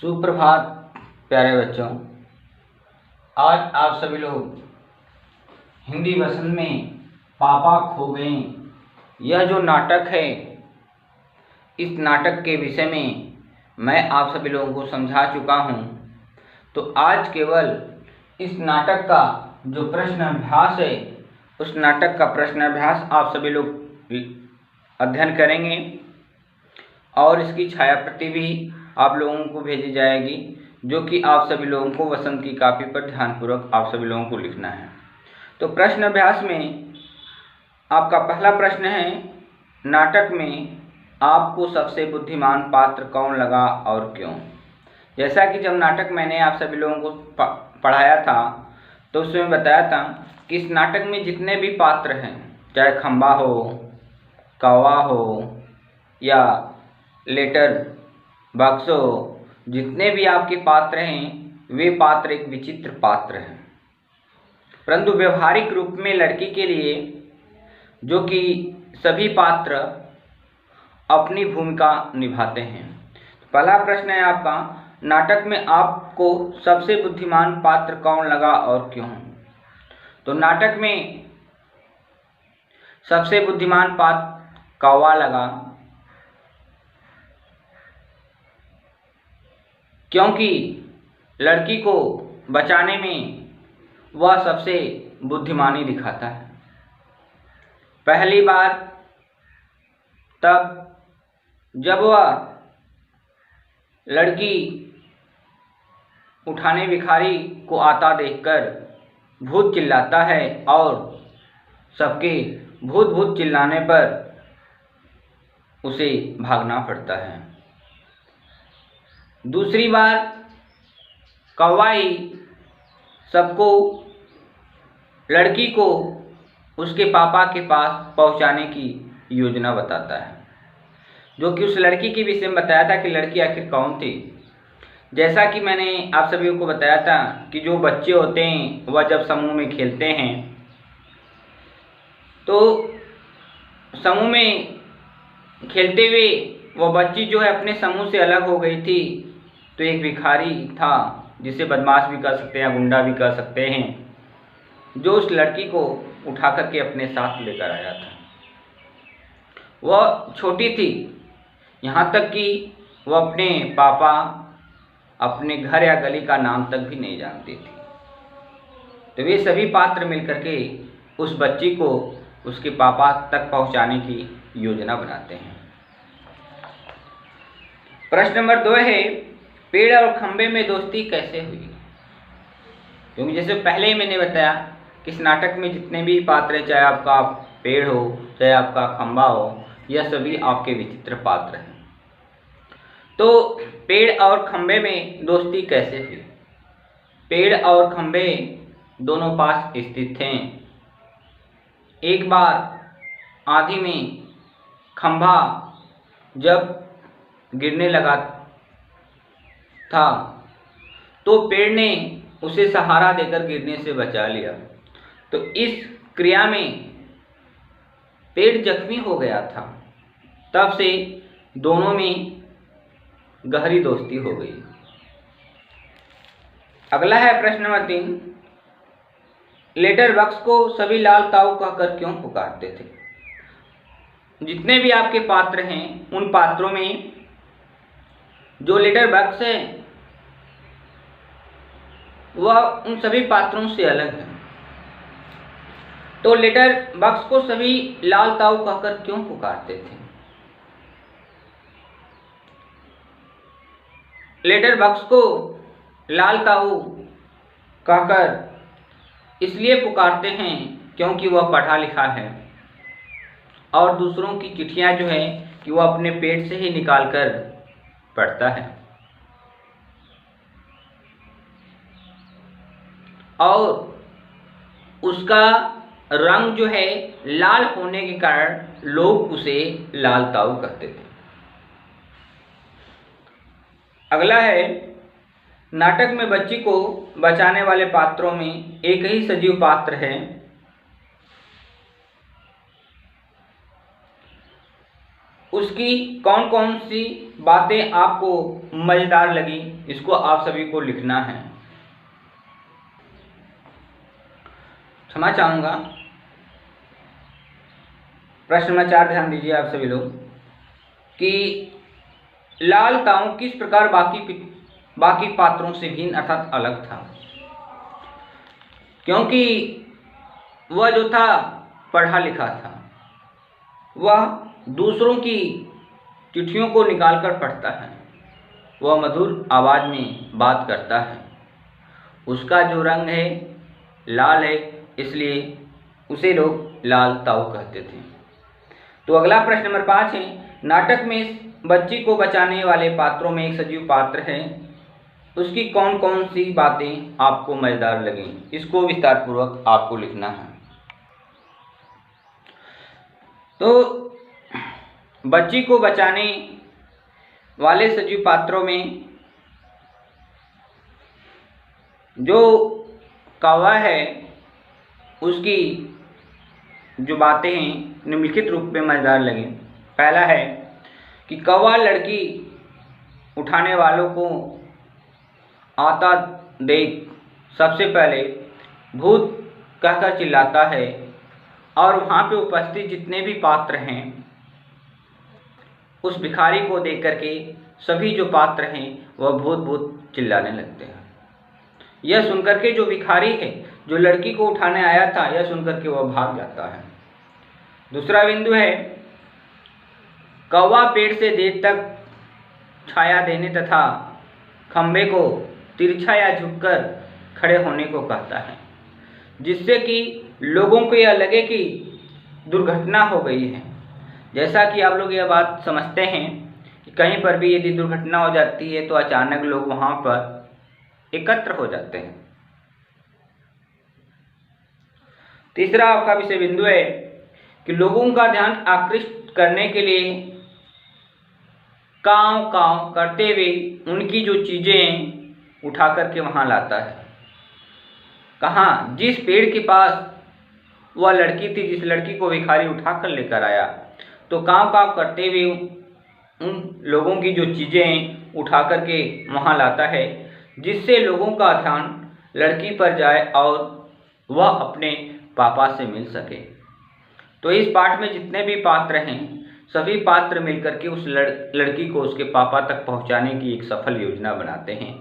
सुप्रभात प्यारे बच्चों। आज आप सभी लोग हिंदी वसन में पापा खो गए यह जो नाटक है, इस नाटक के विषय में मैं आप सभी लोगों को समझा चुका हूँ। तो आज केवल इस नाटक का जो प्रश्न अभ्यास है, उस नाटक का प्रश्न अभ्यास आप सभी लोग अध्ययन करेंगे और इसकी छायाप्रति भी आप लोगों को भेजी जाएगी, जो कि आप सभी लोगों को वसंत की कॉपी पर ध्यानपूर्वक आप सभी लोगों को लिखना है। तो प्रश्न अभ्यास में आपका पहला प्रश्न है, नाटक में आपको सबसे बुद्धिमान पात्र कौन लगा और क्यों। जैसा कि जब नाटक मैंने आप सभी लोगों को पढ़ाया था तो उसमें बताया था कि इस नाटक में जितने भी पात्र हैं, चाहे खंबा हो, कौवा हो या लेटर बॉक्स हो, जितने भी आपके पात्र हैं वे पात्र एक विचित्र पात्र हैं, परंतु व्यवहारिक रूप में लड़की के लिए जो कि सभी पात्र अपनी भूमिका निभाते हैं। पहला प्रश्न है आपका, नाटक में आपको सबसे बुद्धिमान पात्र कौन लगा और क्यों। तो नाटक में सबसे बुद्धिमान पात्र कौवा लगा, क्योंकि लड़की को बचाने में वह सबसे बुद्धिमानी दिखाता है। पहली बार तब जब वह लड़की उठाने भिखारी को आता देखकर भूत चिल्लाता है और सबके भूत भूत चिल्लाने पर उसे भागना पड़ता है। दूसरी बार कौवा ही सबको लड़की को उसके पापा के पास पहुंचाने की योजना बताता है, जो कि उस लड़की के विषय में बताया था कि लड़की आखिर कौन थी। जैसा कि मैंने आप सभी को बताया था कि जो बच्चे होते हैं वह जब समूह में खेलते हैं तो समूह में खेलते हुए वह बच्ची जो है अपने समूह से अलग हो गई थी। तो एक भिखारी था, जिसे बदमाश भी कह सकते हैं, गुंडा भी कह सकते हैं, जो उस लड़की को उठा करके अपने साथ लेकर आया था। वह छोटी थी, यहाँ तक कि वह अपने पापा, अपने घर या गली का नाम तक भी नहीं जानती थी। तो वे सभी पात्र मिलकर के उस बच्ची को उसके पापा तक पहुंचाने की योजना बनाते हैं। प्रश्न नंबर 2 है, पेड़ और खंबे में दोस्ती कैसे हुई। क्योंकि जैसे पहले ही मैंने बताया कि इस नाटक में जितने भी पात्र हैं, चाहे आपका पेड़ हो चाहे आपका खंबा हो, यह सभी आपके विचित्र पात्र हैं। तो पेड़ और खंबे में दोस्ती कैसे हुई। पेड़ और खंबे दोनों पास स्थित थे। एक बार आंधी में खंभा जब गिरने लगा था तो पेड़ ने उसे सहारा देकर गिरने से बचा लिया। तो इस क्रिया में पेड़ जख्मी हो गया था। तब से दोनों में गहरी दोस्ती हो गई। अगला है प्रश्न नंबर 3, लेटर बॉक्स को सभी लाल ताऊ कहकर क्यों पुकारते थे। जितने भी आपके पात्र हैं उन पात्रों में जो लेटर बॉक्स है वह उन सभी पात्रों से अलग है। तो लेटर बॉक्स को सभी लाल ताऊ कहकर क्यों पुकारते थे। लेटर बॉक्स को लाल ताऊ कहकर इसलिए पुकारते हैं क्योंकि वह पढ़ा लिखा है और दूसरों की चिट्ठियां जो है कि वह अपने पेट से ही निकाल कर पढ़ता है, और उसका रंग जो है लाल होने के कारण लोग उसे लाल ताऊ कहते थे। अगला है, नाटक में बच्ची को बचाने वाले पात्रों में एक ही सजीव पात्र है। उसकी कौन कौन सी बातें आपको मज़ेदार लगी, इसको आप सभी को लिखना है। क्षमा चाहूँगा। प्रश्न नंबर 4 ध्यान दीजिए आप सभी लोग कि लाल ताऊ किस प्रकार बाकी पात्रों से भिन्न अर्थात अलग था। क्योंकि वह जो था पढ़ा लिखा था, वह दूसरों की चिट्ठियों को निकालकर पढ़ता है, वह मधुर आवाज़ में बात करता है, उसका जो रंग है लाल है, इसलिए उसे लोग लाल ताऊ कहते थे। तो अगला प्रश्न नंबर 5 है, नाटक में बच्ची को बचाने वाले पात्रों में एक सजीव पात्र है, उसकी कौन कौन सी बातें आपको मज़ेदार लगीं, इसको विस्तार पूर्वक आपको लिखना है। तो बच्ची को बचाने वाले सजीव पात्रों में जो कौवा है उसकी जो बातें हैं निम्नलिखित रूप में मज़ेदार लगी। पहला है कि कौवा लड़की उठाने वालों को आता देख सबसे पहले भूत कहकर चिल्लाता है और वहाँ पे उपस्थित जितने भी पात्र हैं उस भिखारी को देख करके सभी जो पात्र हैं वह भूत भूत चिल्लाने लगते हैं। यह सुनकर के जो भिखारी है जो लड़की को उठाने आया था, यह सुनकर के वह भाग जाता है। दूसरा बिंदु है, कौवा पेड़ से देर तक छाया देने तथा खंभे को तिरछा या झुककर खड़े होने को कहता है, जिससे कि लोगों को यह लगे कि दुर्घटना हो गई है। जैसा कि आप लोग यह बात समझते हैं कि कहीं पर भी यदि दुर्घटना हो जाती है तो अचानक लोग वहाँ पर एकत्र हो जाते हैं। तीसरा आपका विषय बिंदु है कि लोगों का ध्यान आकृष्ट करने के लिए कांव कांव करते हुए उनकी जो चीज़ें उठा करके वहाँ लाता है। कहाँ? जिस पेड़ के पास वह लड़की थी, जिस लड़की को भिखारी उठा कर लेकर आया, तो कांव कांव करते हुए उन लोगों की जो चीज़ें उठा करके वहाँ लाता है, जिससे लोगों का ध्यान लड़की पर जाए और वह अपने पापा से मिल सके। तो इस पाठ में जितने भी पात्र हैं सभी पात्र मिलकर के उस लड़की को उसके पापा तक पहुंचाने की एक सफल योजना बनाते हैं,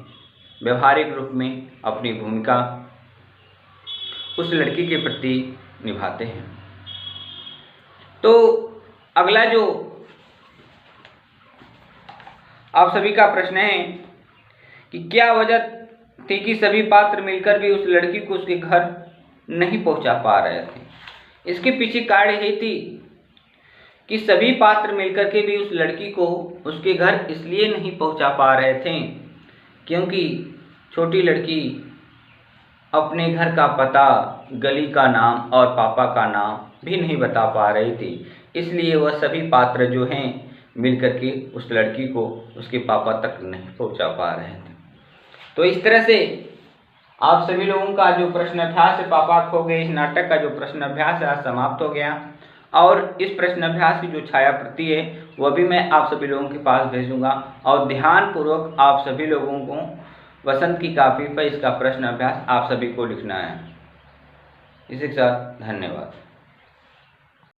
व्यवहारिक रूप में अपनी भूमिका उस लड़की के प्रति निभाते हैं। तो अगला जो आप सभी का प्रश्न है कि क्या वजह थी कि सभी पात्र मिलकर भी उस लड़की को उसके घर नहीं पहुंचा पा रहे थे। इसके पीछे कारण यही थी कि सभी पात्र मिलकर के भी उस लड़की को उसके घर इसलिए नहीं पहुंचा पा रहे थे क्योंकि छोटी लड़की अपने घर का पता, गली का नाम और पापा का नाम भी नहीं बता पा रही थी। इसलिए वह सभी पात्र जो हैं मिलकर के उस लड़की को उसके पापा तक नहीं पहुंचा पा रहे थे। तो इस तरह से आप सभी लोगों का जो प्रश्न अभ्यास है पापा खो गए, इस नाटक का जो प्रश्न अभ्यास है आज समाप्त हो गया। और इस प्रश्न अभ्यास की जो छाया प्रति है वह भी मैं आप सभी लोगों के पास भेजूंगा और ध्यानपूर्वक आप सभी लोगों को वसंत की कॉपी पर इसका प्रश्न अभ्यास आप सभी को लिखना है। इसी के साथ धन्यवाद।